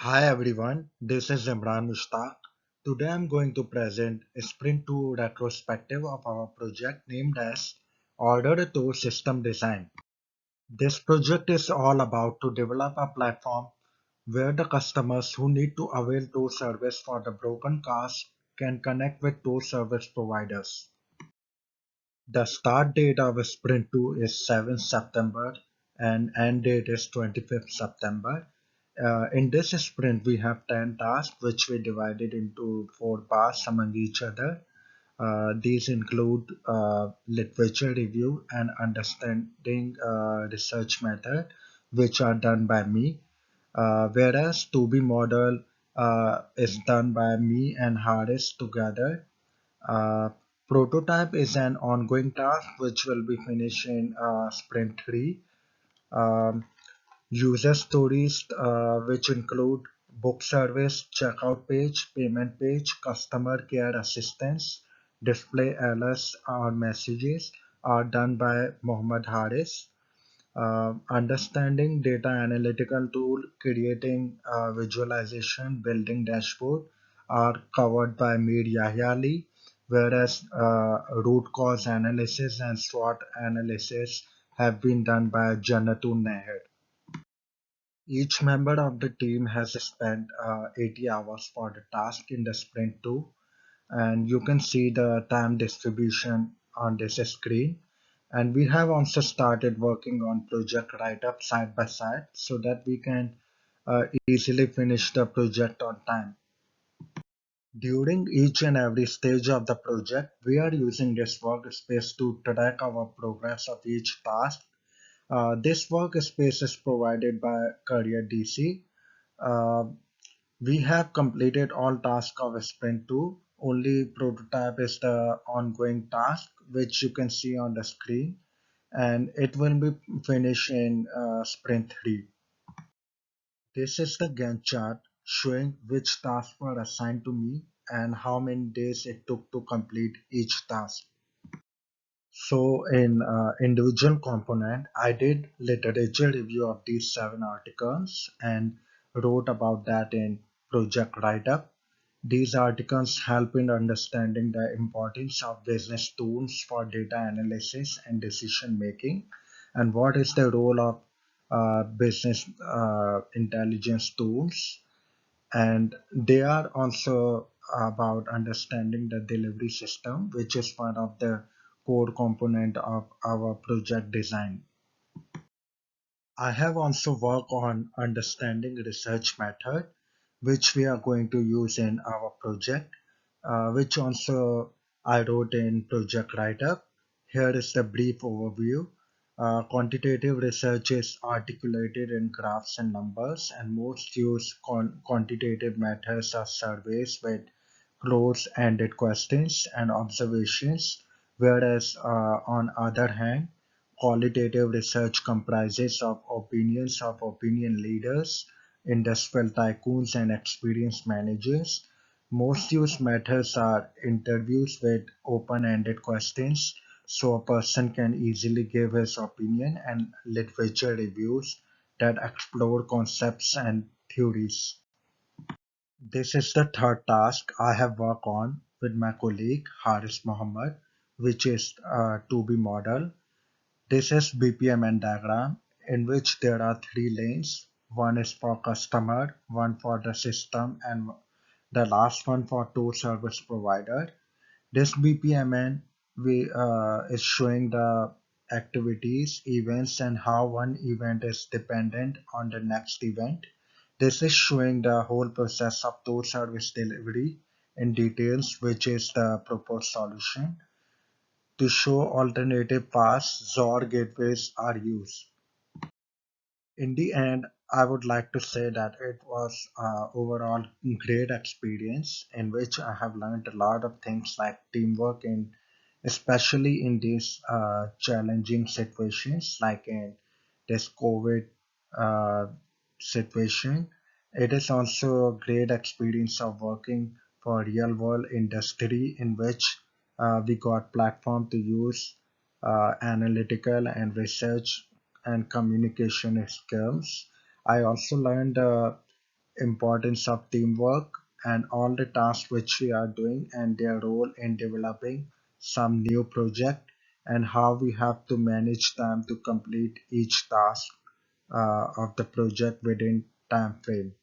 Hi everyone, this is Imran Mushtaq. Today I'm going to present a Sprint 2 retrospective of our project named as Order to System Design. This project is all about to develop a platform where the customers who need to avail tow service for the broken cars can connect with tow service providers. The start date of Sprint 2 is 7th September and end date is 25th September. In this sprint, we have 10 tasks which we divided into 4 parts among each other. These include literature review and understanding research method, which are done by me, whereas 2B model is done by me and Haris together. uh, Prototype is an ongoing task which will be finished in sprint 3. Um, User stories, which include book service, checkout page, payment page, customer care assistance, display alerts or messages, are done by Mohammed Haris. Understanding data analytical tool, creating visualization, building dashboard are covered by Mir Yahya Ali, whereas root cause analysis and SWOT analysis have been done by Janatun Nahir. Each member of the team has spent 80 hours for the task in the sprint 2, and you can see the time distribution on this screen. And we have also started working on project write-up side by side so that we can easily finish the project on time. During each and every stage of the project, we are using this workspace to track our progress of each task. This workspace is provided by Career DC. Uh, we have completed all tasks of Sprint 2. Only prototype is the ongoing task, which you can see on the screen, and it will be finished in Sprint 3. This is the Gantt chart showing which tasks were assigned to me and how many days it took to complete each task. So in individual component, I did literature review of these 7 articles and wrote about that in project write-up. These articles help in understanding the importance of business tools for data analysis and decision making, and what is the role of business intelligence tools. And they are also about understanding the delivery system, which is one of the core component of our project design. I have also worked on understanding research method, which we are going to use in our project, which also I wrote in project write-up. Here is the brief overview. Quantitative research is articulated in graphs and numbers, and most used quantitative methods are surveys with close-ended questions and observations, whereas on other hand, qualitative research comprises of opinions of opinion leaders, industrial tycoons, and experienced managers. Most used methods are interviews with open-ended questions, so a person can easily give his opinion, and literature reviews that explore concepts and theories. This is the third task I have worked on with my colleague Haris Mohammed, which is to be model. This is BPMN diagram in which there are three lanes. One is for customer, one for the system, and the last one for tool service provider. This BPMN is showing the activities, events, and how one event is dependent on the next event. This is showing the whole process of tool service delivery in details, which is the proposed solution. To show alternative paths, XOR gateways are used. In the end, I would like to say that it was overall great experience in which I have learned a lot of things like teamwork, and especially in these challenging situations like in this COVID uh, situation. It is also a great experience of working for real world industry in which we got platform to use analytical and research and communication skills. I also learned importance of teamwork and all the tasks which we are doing and their role in developing some new project and how we have to manage them to complete each task of the project within time frame.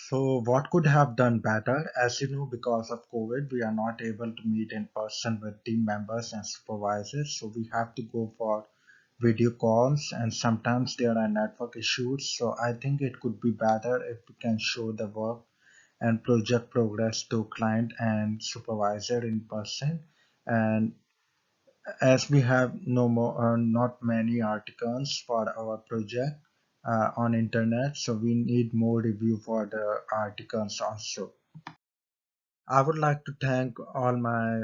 So what could have done better? As you know, because of COVID, we are not able to meet in person with team members and supervisors. So we have to go for video calls and sometimes there are network issues. So I think it could be better if we can show the work and project progress to client and supervisor in person. And as we have no more, not many articles for our project on internet, so we need more review for the articles also. I would like to thank all my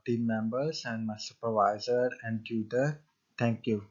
team members and my supervisor and tutor. Thank you.